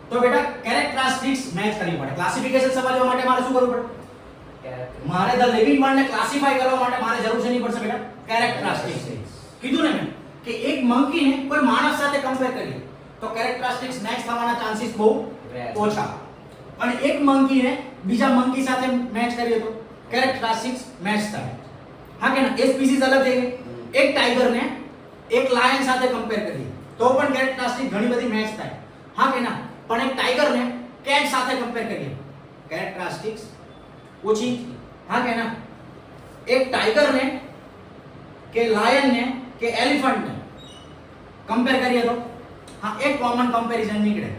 તો બેટા characteristics match કરવી પડે. ક્લાસિફિકેશન સમજવા માટે મારે શું કરવું પડે? મારે ધ લિવિંગ વર્લ્ડ ને ક્લાસિફાય કરવા માટે મારે જરૂર છે નહીં પડશે બેટા કેરેક્ટરિસ્ટિક્સ. કીધું ને મેં કે એક મંકી ને કોઈ માણસ સાથે કમ્પેર કરીએ તો કેરેક્ટરિસ્ટિક્સ મેચ થવાના ચાન્સીસ બહુ ઓછા. અને એક મંકી ને બીજા મંકી સાથે મેચ કરીએ તો કેરેક્ટરિસ્ટિક્સ મેચ થાય. હા કે ના? એ સ્પીસીઝ અલગ થઈ ગઈ. એક ટાઈગર ને એક લાયન સાથે કમ્પેર કરીએ તો પણ કેરેક્ટરિસ્ટિક્સ ઘણી બધી મેચ થાય. હા કે ના? પણ એક ટાઈગર ને કેટ સાથે કમ્પેર કરીએ કેરેક્ટરિસ્ટિક્સ ઓછી. હા કે ના? એક ટાઈગર ને કે લાયન ને કે એલિફન્ટ ને કમ્પેર કરીએ તો હા એક કોમન કમ્પેરિઝન નીકળે.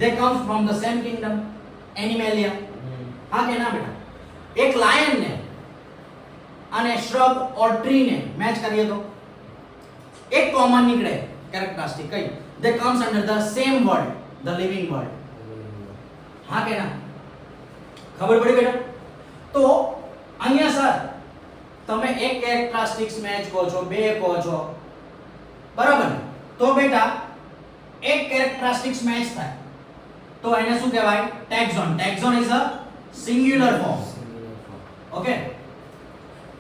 They comes from the same kingdom Animalia. હા કે ના બેટા? એક લાયન ને અને shrub or tree ને મેચ કરીએ તો એક કોમન નીકળે કેરેક્ટરિસ્ટિક કઈ? They comes under the same world, the living world. હા કે ના? ખબર પડી બેટા? તો અહીંયા સર તમે એક કેરેક્ટરિસ્ટિક્સ મેચ કહો છો, બે કહો છો, બરાબર ને? તો બેટા એક કેરેક્ટરિસ્ટિક્સ મેચ થાય તો એને શું કહેવાય? Taxon. Taxon is a singular form. Okay.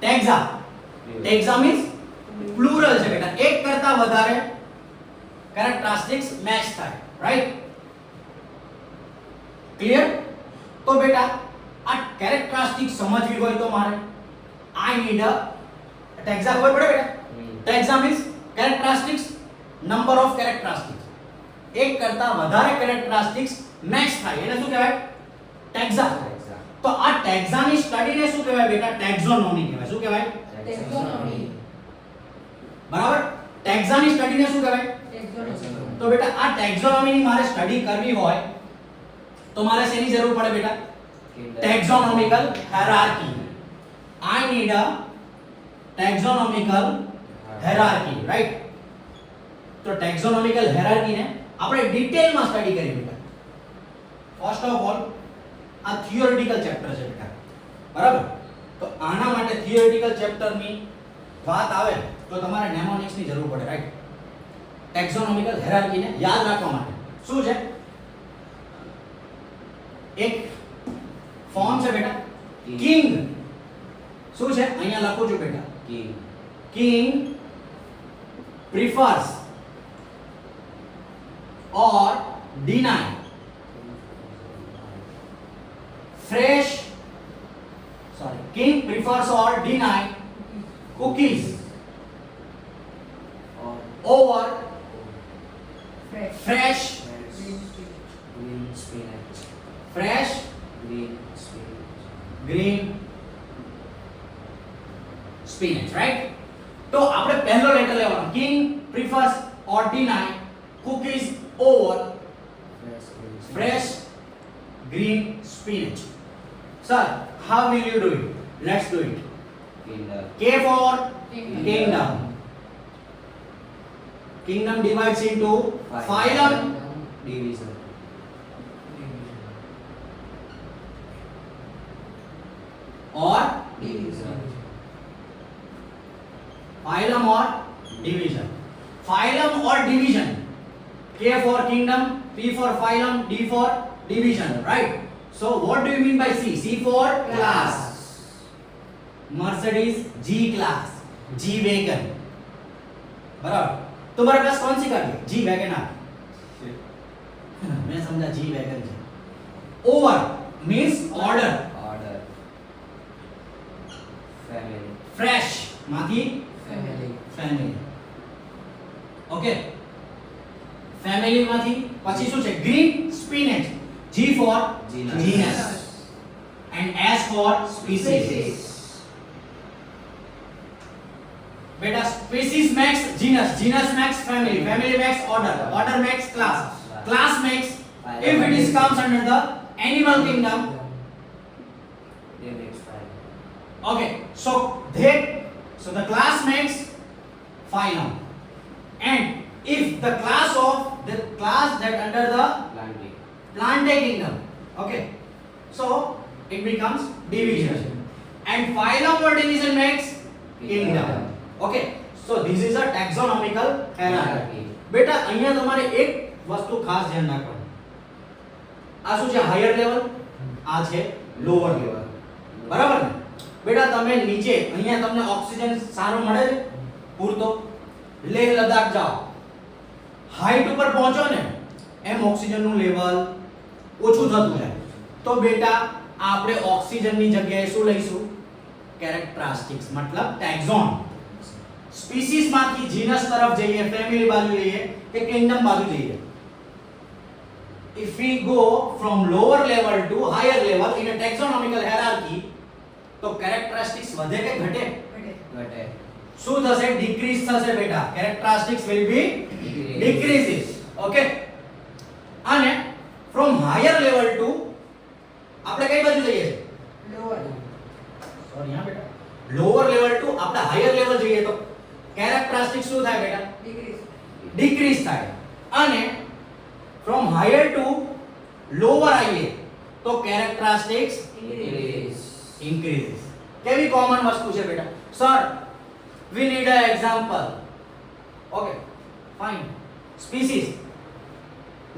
Taxa. Taxa means plural છે બેટા. એક કરતા વધારે કેરેક્ટરિસ્ટિક્સ મેચ થાય. રાઈટ? ક્લિયર? તો બેટા આ કેરેક્ટરિસ્ટિક્સ સમજવી હોય તો મારે I need a ટેક્ઝા. ખબર પડે બેટા? Taxa means characteristics, number of characteristics. એક કરતા વધારે કેરેક્ટરિસ્ટિક્સ મેચ થાય એને શું કહેવાય? ટેક્ઝા. તો આ ટેક્ઝાની સ્ટડીને શું કહેવાય બેટા? ટેક્ઝોનોમી કહેવાય. શું કહેવાય? ટેક્ઝોનોમી. બરાબર? ટેક્ઝાની સ્ટડીને શું કહેવાય? ટેક્ઝોનોમી. તો બેટા આ ટેક્ઝોનોમીની મારે સ્ટડી કરવી હોય તો મારે શેની જરૂર પડે બેટા? ટેક્ઝોનોમિકલ hierarchy. I need a taxonomical hierarchy, right? તો taxonomical hierarchy ને આપણે ડિટેલમાં સ્ટડી કરી બેટા. ફર્સ્ટ ઓફ ઓલ આ થિયોરેટિકલ ચેપ્ટર છે બેટા, બરાબર? તો આના માટે થિયોરેટિકલ ચેપ્ટરની વાત આવે તો તમારે નેમોનિક્સની જરૂર પડે, રાઈટ? taxonomical hierarchy ને યાદ રાખવા માટે શું છે? એક ફોર્મ છે બેટા કિંગ. શું છે? અહીંયા લખું છું બેટા king prefers or deny king prefers or deny cookies over fresh green spinach, right? તો આપણે પહેલો લેટર લેવાનો. king prefers or deny cookies over fresh green spinach. Sir, how will you do it? Let's do it. K for kingdom. Kingdom divides into phylum, division, or division, phylum or division. Phylum or division. K for kingdom, P for phylum, D for division, right? So what do you mean by C? C for class. Mercedes G class, G wagon. बराबर? तुम्हारे पास कौन सी गाड़ी है? G wagon आ. मैं समझा G wagon है. Over means order. order, family, Fresh माथी family. family. Okay. Family માંથી પછી શું છે? Green spinach. G for genus and S for species. बेटा species makes genus, genus makes family, family makes order, order makes class, class makes if it is comes under the animal kingdom. they makes phylum, Okay, so the class makes phylum, and if the class that under the planting, Plantae kingdom, okay, so it becomes division, and phylum or division makes kingdom. Okay, so this is a taxonomical hierarchy. બેટા અહીંયા તમારે એક વસ્તુ ખાસ ધ્યાન રાખવાની. આ શું છે હાયર લેવલ, આ છે લોઅર લેવલ, બરાબર ને? બેટા તમે નીચે અહીંયા તમને ઓક્સિજન સારો મળે છે પૂરતો, લેહ લદ્દાખ જાઓ, હાઈટ ઉપર પહોંચો ને એમ ઓક્સિજનનું લેવલ ઓછું થતું જાય. તો બેટા આપણે ઓક્સિજનની જગ્યાએ શું લઈશું? કેરેક્ટરિસ્ટિક્સ મતલબ ટેક્સોન. સ્પીસીસ માંથી જીનસ તરફ જઈએ, ફેમિલી બાજુ જઈએ કે કિંગડમ બાજુ જઈએ. If we go from lower level to higher level in a taxonomical hierarchy, તો કેરેક્ટરિસ્ટિક્સ વધે કે ઘટે? ઘટે. શું થશે? ડિક્રીઝ થશે બેટા. Characteristics will be decreases. Okay? અને from higher level to આપણે કઈ બાજુ જઈએ? સોરી હા બેટા. lower level to આપણે higher level જઈએ તો કેરેક્ટરિસ્ટિક્સ શું થાય બેટા? ડિક્રીઝ થાય. અને from higher to lower આવીએ તો કેરેક્ટરિસ્ટિક્સ increases. કેવી કોમન વસ્તુ છે બેટા? Sir we need an example. Okay, fine. Species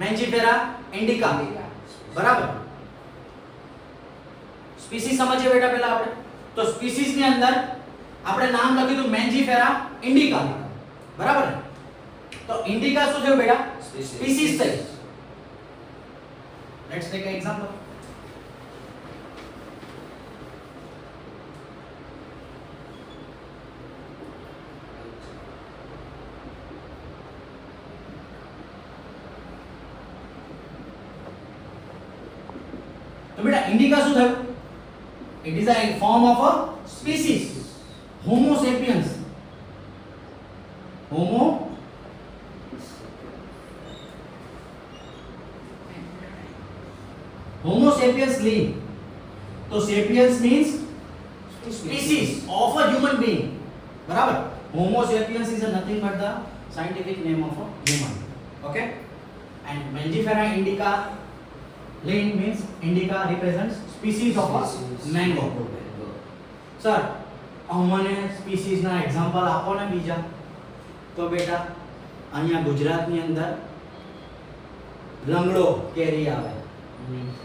Mangifera indica. બરાબર. સ્પીસીસ સમજીએ બેટા પહેલા આપણે. તો સ્પીસીસ ની અંદર આપણે નામ લખ્યું હતું Mangifera indica. બરાબર ને? તો indica શું થયું બેટા? સ્પીસીસ થઈ. Let's take an example. તો બેટા ઇન્ડિકા શું થયું? It is a form of a species. Homo sapiens. Homo sapiens ling. तो sapiens means species of a human being. बराबर? Homo sapiens is nothing but the scientific name of a human. Okay? And Mangifera indica ling means indica represents species of a mango. Sir અમને species ના example આપો ને બીજા. તો બેટા અહીંયા ગુજરાતની અંદર લંગડો કેરી આવે,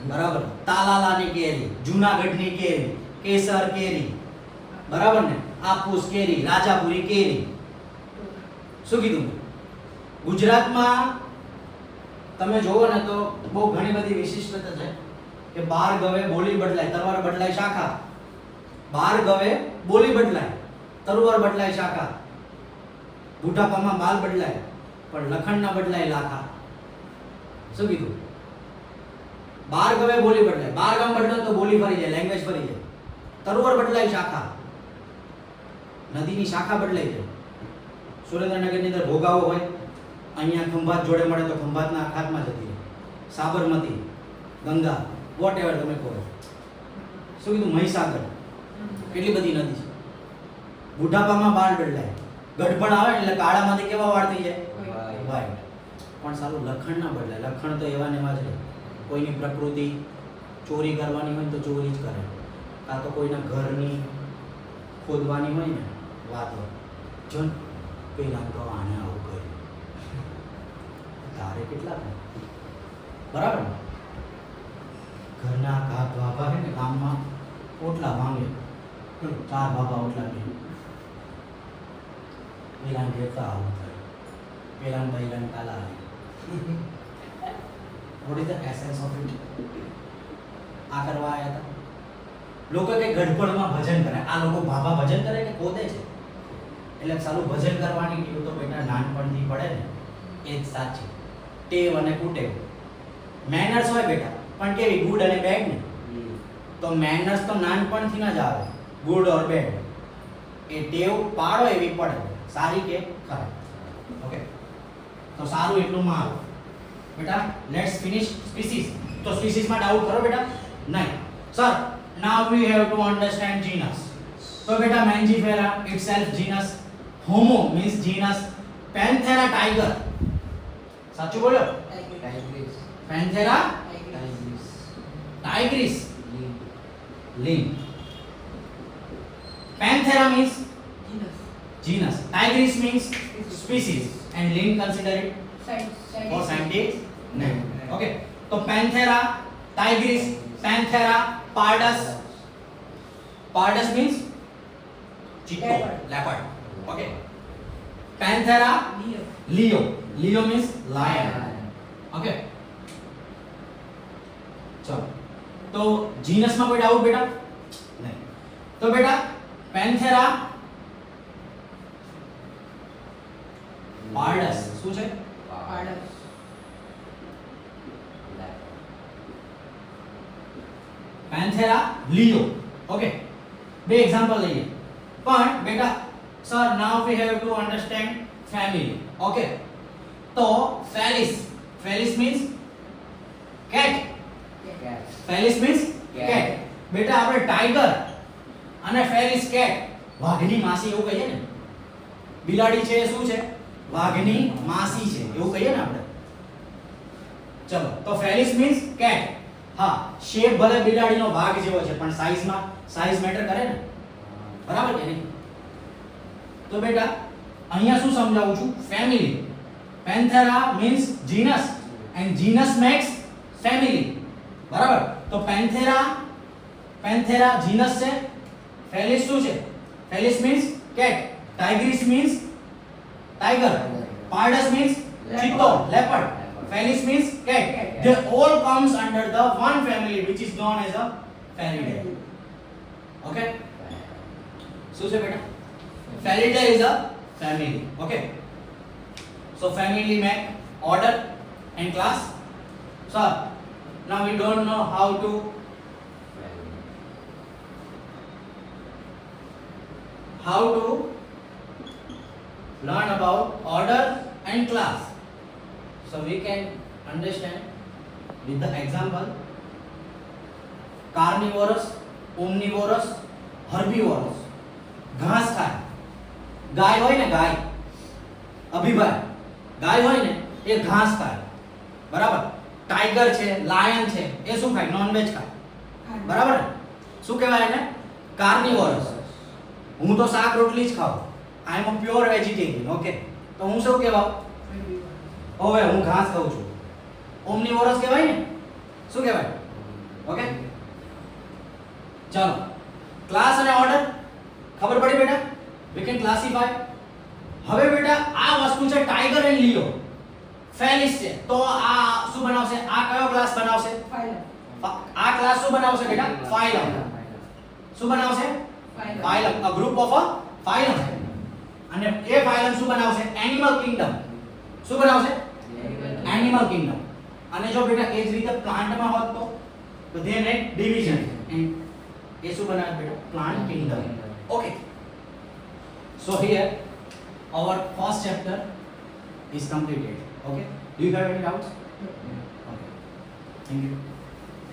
બરાબર? તાલાલાની કેરી, જૂનાગઢની કેરી, કેસર કેરી, બરાબર ને? આફૂસ કેરી, રાજાપુરી કેરી. શું કીધું? ગુજરાતમાં તમે જોવો ને તો બહુ ઘણી બધી વિશિષ્ટતા છે કે 12 ગવે બોલી બદલાય, તરવાર બદલાય શાખા. 12 ગવે બોલી બદલાય, તરવાર બદલાય શાખા. બુઢાપામાં બાલ બદલાય પણ લખણ ના બદલાય લાખા. શું કીધું? 12 ગવે બોલી બદલાય, 12 ગામ બદલાય તો બોલી ફરી જાય, લેંગ્વેજ ફરી જાય. તરવાર બદલાય શાખા, નદીની શાખા બદલાઈ જાય. સુરેન્દ્રનગરની અંદર ભોગાવો હોય, અહીંયા ખંભાત જોડે મળે તો ખંભાતના અખાતમાં જતી રહે. સાબરમતી, ગંગા, વોટ એવર તમે કહો. શું કીધું? મહીસાગર. કેટલી બધી નદી છે. બુઢાપામાં બાળ બદલાય, ગઢપણ આવે એટલે કાળામાંથી કેવા વાળ થઈ જાય? વ્હાઈટ. પણ સારું લખણ ના બદલાય. લખણ તો એવા ને એવા જ રહે. કોઈની પ્રકૃતિ ચોરી કરવાની હોય તો ચોરી જ કરે, કાં તો કોઈના ઘરની ખોદવાની હોય ને વાતો જો પેલા તો આને આવું કર્યું, તારે કેટલા થાય? બરાબર ને? ઘરના ઘા બાબા છે ને ગામમાં ઓટલા ભાંગે, 4 બાબા ઓટલા બે, પેલા કહેતા આવું થાય, પેલા બૈરાન કાલા આવે. What is the essence of it? આ કરવા આયા હતા લોકો કે ગઢપણમાં ભજન કરે. આ લોકો બાબા ભજન કરે કે ખોદે છે? એટલે સાલું ભજન કરવાની ટેવ તો બેટા નાનપણથી પડે ને એ જ સાચી ટેવ અને કુટેવ. મેનર્સ હોય બેટા પણ કેવી? ગુડ અને બેડ ને. તો મેનર્સ તો નાનપણથી ન જ આવે, ગુડ ઓર બેડ. એ ટેવ પાડો એવી પડે, સારી કે ખરાબ. ઓકે, તો સારું એટલું માં આવે બેટા. Let's finish species. તો સ્પીસીસ માં ડાઉટ કરો બેટા? નહીં sir. Now we have to understand genus. So beta Mangifera itself genus, Homo means genus, Panthera tiger. સાચું બોલ્યો? Panthera tigris. Ling. Panthera means genus, tigris means species, and ling consider it for scientific name. Okay, तो Panthera tigris, panthera, pardus. Pardus means chitto, leopard. Okay. Panthera, Leo. Leo means lion. Okay. चलो तो genus में कोई doubt बेटा नहीं तो बेटा Panthera પાર્ડસ શું છે પેન્થેરા લિયો ઓકે બે એક્ઝામ્પલ લઈએ પણ બેટા sir now we have to understand family okay તો ફેલિસ મીન્સ કેટ ફેલિસ મીન્સ કેટ બેટા આપણે ટાઈગર અને ફેલિસ કેટ વાઘની માસી એવું કહીએ ને બિલાડી છે એ શું છે વાઘની માસી છે એવું કહીએ ને આપણે ચલો તો ફેલિસ મીન્સ કેટ હા શેપ ભલે બિલાડીનો વાઘ જેવો છે પણ સાઈઝ મેટર કરે ને બરાબર કે નહીં તો બેટા અહીંયા શું સમજાવું છું family Panthera means genus and genus makes family બરાબર તો પેન્થેરા જીનસ છે ફેલિસ શું છે Felis means cat tigris means tiger pardus means chitto leopard felis means cat they all comes under the one family which is known as a felidae okay so say beta felidae is a family okay so family make order and class so now we don't know how to learn about order and class. So we can understand with the example carnivorous, omnivorous, herbivorous. घास खाए गाय होय ने गाय अभिभाय गाय होय ने એ ઘાસ ખાય બરાબર tiger છે લાયન છે એ શું ખાય નોનવેજ ખાય બરાબર ને શું કહેવાય એને કાર્નિવોરસ હું તો શાક રોટલી જ ખાઉં I am a pure vegetarian okay તો હું શું કહેવાઉં હવે હું ઘાસ ખાઉં છું ઓમનીવોરસ કહેવાય ને શું કહેવાય ઓકે ચાલો ક્લાસ અને ઓર્ડર ખબર પડી બેટા we can classify હવે બેટા આ વસ્તુ છે ટાઈગર એન્ડ લિયો ફેલિસ છે તો આ શું બનાવશે આ કયો ક્લાસ બનાવશે આ ક્લાસ શું બનાવશે બેટા ફાઇલમ શું બનાવશે ફાઇલમ a group of a phylum અને એ ફાઇલમ શું બનાવશે એનિમલ કિંગડમ શું બનાવશે એનિમલ કિંગડમ અને જો બેટા એ જ રીતે પ્લાન્ટમાં હોત તો ધેન એક ડિવિઝન એન્ડ એ શું બનાવે બેટા plant Kingdom okay so here our first chapter is completed okay do you have any doubts okay thank you